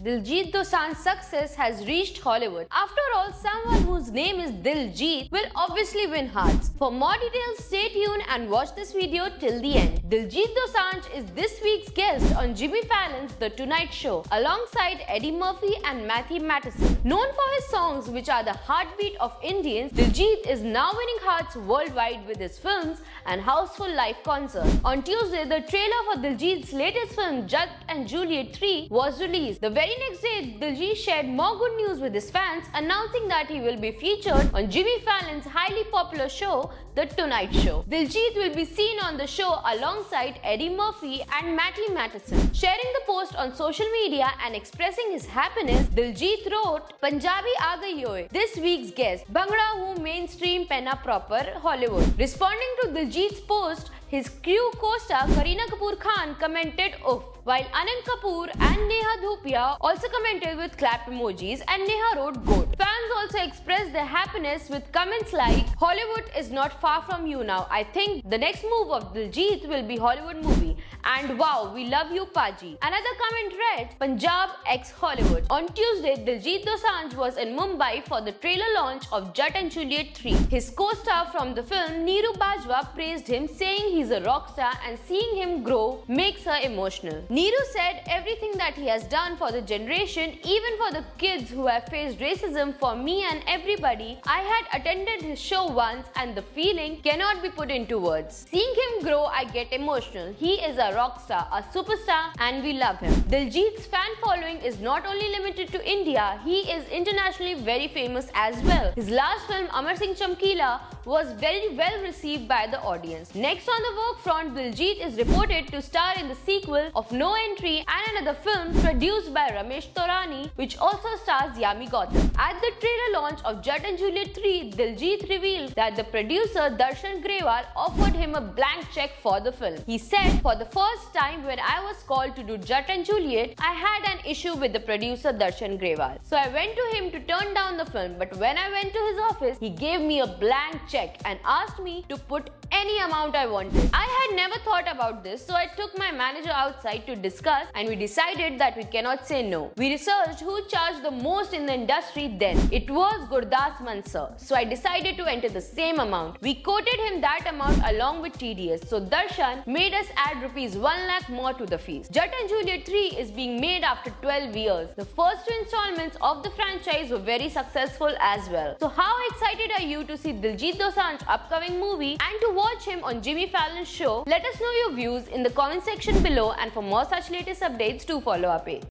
Diljit Dosanjh's success has reached Hollywood. After all, someone whose name is Diljit will obviously win hearts. For more details, stay tuned and watch this video till the end. Diljit Dosanjh is this week's guest on Jimmy Fallon's The Tonight Show, alongside Eddie Murphy and Matthew Matheson. Known for his songs, which are the heartbeat of Indians, Diljit is now winning hearts worldwide with his films and Houseful live concerts. On Tuesday, the trailer for Diljit's latest film, Jat and Juliet 3, was released. The very next day, Diljit shared more good news with his fans, announcing that he will be featured on Jimmy Fallon's highly popular show, The Tonight Show. Diljit will be seen on the show alongside Eddie Murphy and Matthew Matheson. Sharing the post on social media and expressing his happiness, Diljit wrote, "Punjabi aa gayi hoye." This week's guest, Bhangra hu mainstream penna proper Hollywood. Responding to Diljit's post, his crew co-star Kareena Kapoor Khan commented "Oof," while Anand Kapoor and Neha Dhupia also commented with clap emojis, and Neha wrote "Good." Fans also expressed their happiness with comments like, "Hollywood is not far from you now. I think the next move of Diljit will be Hollywood movie. And wow, we love you, Paji." Another comment read, "Punjab x Hollywood." On Tuesday, Diljit Dosanjh was in Mumbai for the trailer launch of Jat and Juliet 3. His co-star from the film, Neeru Bajwa, praised him, saying he's a rock star and seeing him grow makes her emotional. Neeru said everything that he has done for the generation, even for the kids who have faced racism, for me and everybody. I had attended his show once and the feeling cannot be put into words. Seeing him grow, I get emotional. He is a rock star, a superstar, and we love him. Diljit's fan following is not only limited to India, he is internationally very famous as well. His last film, Amar Singh Chamkila, was very well received by the audience. Next on the work front, Diljit is reported to star in the sequel of No Entry and another film produced by Ramesh Taurani, which also stars Yami Gautam. At the trailer launch of Jat and Juliet 3, Diljit revealed that the producer Darshan Grewal offered him a blank check for the film. He said, "For the first time when I was called to do Jat and Juliet, I had an issue with the producer Darshan Grewal. So I went to him to turn down the film, but when I went to his office, he gave me a blank check and asked me to put any amount I wanted. I had never thought about this, so I took my manager outside to discuss and we decided that we cannot say no. We researched who charged the most in the industry then. It was Gurdas Mansur. So I decided to enter the same amount. We quoted him that amount along with TDS. So Darshan made us add rupees 1 lakh more to the fees." Jat and Juliet 3 is being made after 12 years. The first two installments of the franchise were very successful as well. So how excited are you to see Diljit Dosanjh's upcoming movie and to watch him on Jimmy Fallon's show? Let us know your views in the comment section below, and for more such latest updates, do follow our page.